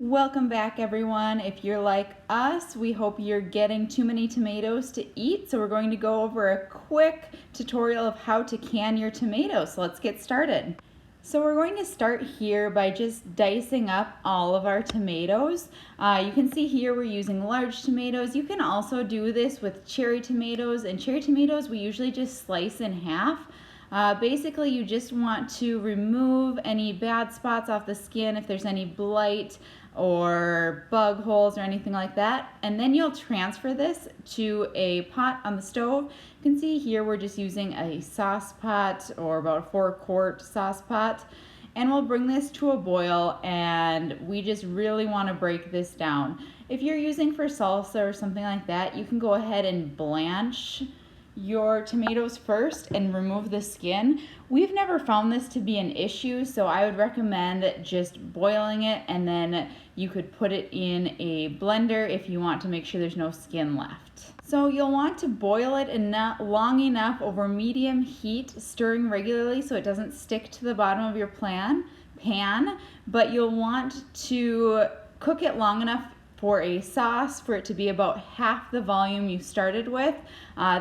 Welcome back, everyone. If you're like us, we hope you're getting too many tomatoes to eat. So we're going to go over a quick tutorial of how to can your tomatoes. So let's get started. So we're going to start here by just dicing up all of our tomatoes. You can see here we're using large tomatoes. You can also do this with cherry tomatoes, and cherry tomatoes we usually just slice in half. Basically, you just want to remove any bad spots off the skin, if there's any blight or bug holes or anything like that, and then you'll transfer this to a pot on the stove. You can see here we're just using a sauce pot, or about a 4-quart sauce pot, and we'll bring this to a boil, and we just really want to break this down. If you're using for salsa or something like that, you can go ahead and blanch your tomatoes first and remove the skin. We've never found this to be an issue, so I would recommend just boiling it, and then you could put it in a blender if you want to make sure there's no skin left. So you'll want to boil it long enough over medium heat, stirring regularly so it doesn't stick to the bottom of your pan, but you'll want to cook it long enough for a sauce for it to be about half the volume you started with.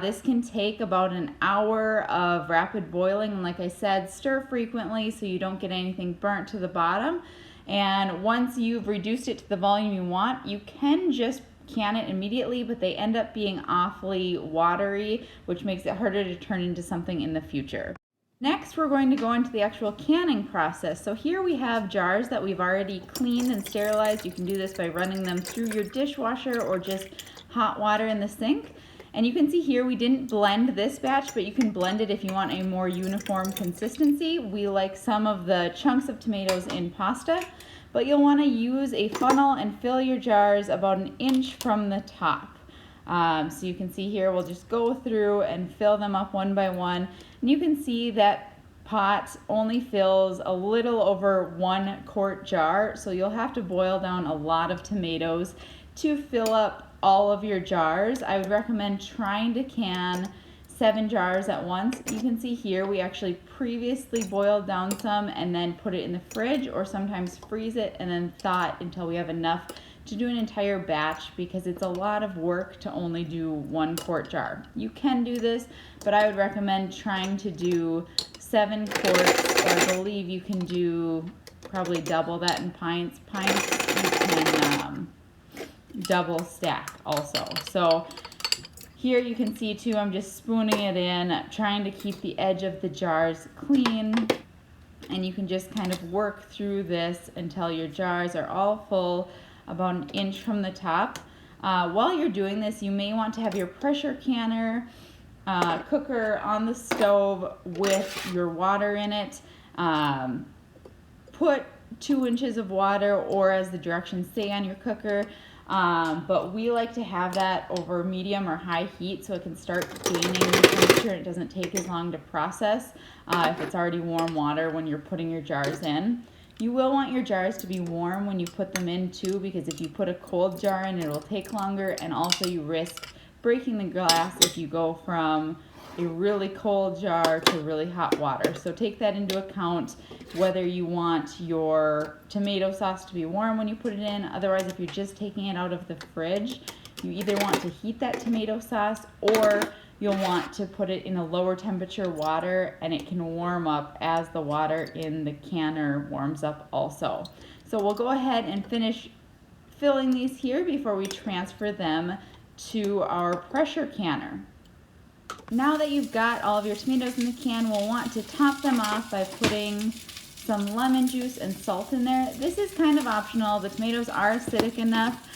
This can take about an hour of rapid boiling, and like I said, stir frequently so you don't get anything burnt to the bottom. And once you've reduced it to the volume you want, you can just can it immediately, but they end up being awfully watery, which makes it harder to turn into something in the future. Next, we're going to go into the actual canning process. So here we have jars that we've already cleaned and sterilized. You can do this by running them through your dishwasher or just hot water in the sink. And you can see here we didn't blend this batch, but you can blend it if you want a more uniform consistency. We like some of the chunks of tomatoes in pasta, but you'll want to use a funnel and fill your jars about 1 inch from the top. So you can see here, we'll just go through and fill them up one by one. And you can see that pot only fills a little over 1-quart jar, so you'll have to boil down a lot of tomatoes to fill up all of your jars. I would recommend trying to can 7 jars at once. You can see here we actually previously boiled down some and then put it in the fridge, or sometimes freeze it and then thaw it until we have enough to do an entire batch, because it's a lot of work to only do 1-quart jar. You can do this, but I would recommend trying to do 7 quarts, or I believe you can do probably double that in pints. Pints you can double stack also. So here you can see too, I'm just spooning it in, trying to keep the edge of the jars clean, and you can just kind of work through this until your jars are all full, about 1 inch from the top. While you're doing this, you may want to have your pressure canner cooker on the stove with your water in it. Put 2 inches of water, or as the directions say on your cooker, but we like to have that over medium or high heat so it can start gaining temperature and it doesn't take as long to process if it's already warm water when you're putting your jars in. You will want your jars to be warm when you put them in too, because if you put a cold jar in, it will take longer, and also you risk breaking the glass if you go from a really cold jar to really hot water. So take that into account, whether you want your tomato sauce to be warm when you put it in. Otherwise, if you're just taking it out of the fridge, you either want to heat that tomato sauce, or you'll want to put it in a lower temperature water, and it can warm up as the water in the canner warms up also. So we'll go ahead and finish filling these here before we transfer them to our pressure canner. Now that you've got all of your tomatoes in the can, we'll want to top them off by putting some lemon juice and salt in there. This is kind of optional. The tomatoes are acidic enough,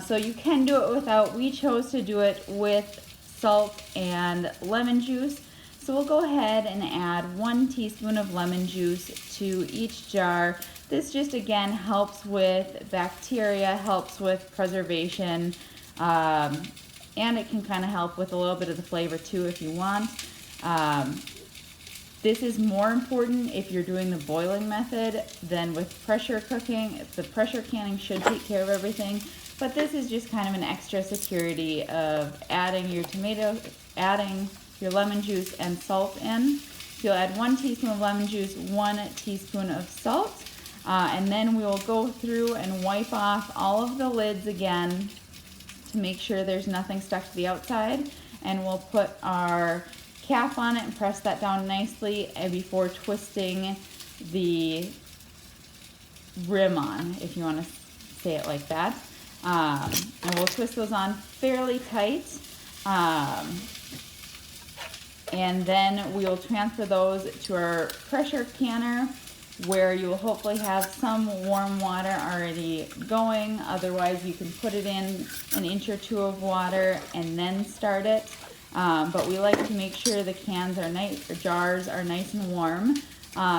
so you can do it without. We chose to do it with salt and lemon juice. So we'll go ahead and add 1 teaspoon of lemon juice to each jar. This just again helps with bacteria, helps with preservation, and it can kind of help with a little bit of the flavor too if you want. This is more important if you're doing the boiling method than with pressure cooking. The pressure canning should take care of everything, but this is just kind of an extra security of adding your lemon juice and salt in. You'll add 1 teaspoon of lemon juice, 1 teaspoon of salt. And then we will go through and wipe off all of the lids again to make sure there's nothing stuck to the outside. And we'll put our cap on it and press that down nicely before twisting the rim on, if you want to say it like that. And we'll twist those on fairly tight. And then we'll transfer those to our pressure canner, where you will hopefully have some warm water already going. Otherwise, you can put it in an inch or two of water and then start it. But we like to make sure the cans are nice, or jars are nice and warm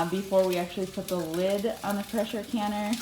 before we actually put the lid on the pressure canner,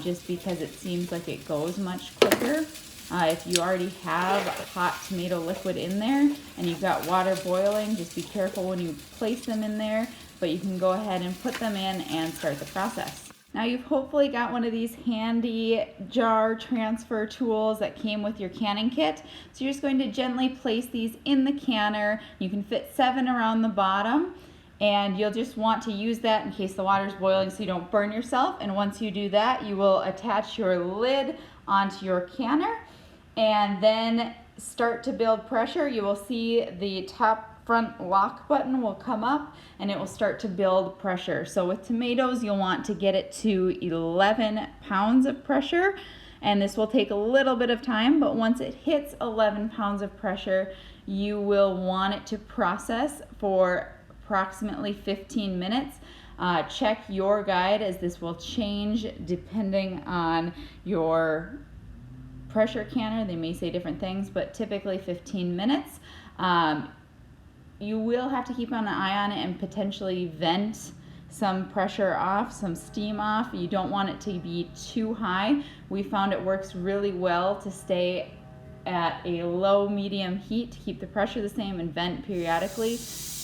just because it seems like it goes much quicker. If you already have hot tomato liquid in there and you've got water boiling, just be careful when you place them in there, but you can go ahead and put them in and start the process. Now you've hopefully got one of these handy jar transfer tools that came with your canning kit. So you're just going to gently place these in the canner. You can fit 7 around the bottom, and you'll just want to use that in case the water's boiling so you don't burn yourself. And once you do that, you will attach your lid onto your canner and then start to build pressure. You will see the top front lock button will come up and it will start to build pressure. So with tomatoes, you'll want to get it to 11 pounds of pressure, and this will take a little bit of time, but once it hits 11 pounds of pressure, you will want it to process for approximately 15 minutes. Check your guide, as this will change depending on your pressure canner. They may say different things, but typically 15 minutes. You will have to keep an eye on it and potentially vent some pressure off, some steam off. You don't want it to be too high. We found it works really well to stay at a low medium heat to keep the pressure the same and vent periodically.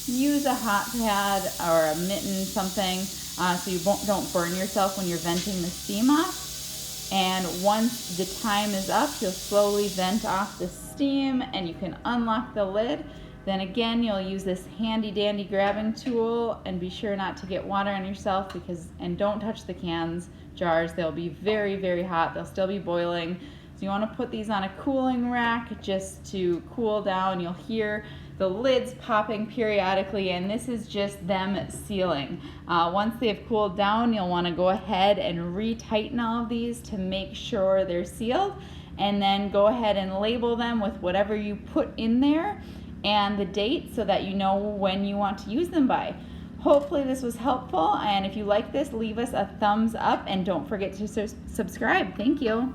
Use a hot pad or a mitten, something, so you don't burn yourself when you're venting the steam off. And once the time is up, you'll slowly vent off the steam and you can unlock the lid. Then again, you'll use this handy dandy grabbing tool, and be sure not to get water on yourself, and don't touch the cans, jars. They'll be very, very hot. They'll still be boiling. So you want to put these on a cooling rack just to cool down. You'll hear the lids popping periodically, and this is just them sealing. Once they've cooled down, you'll want to go ahead and re-tighten all of these to make sure they're sealed, and then go ahead and label them with whatever you put in there and the date, so that you know when you want to use them by. Hopefully this was helpful, and if you like this, leave us a thumbs up and don't forget to subscribe. Thank you.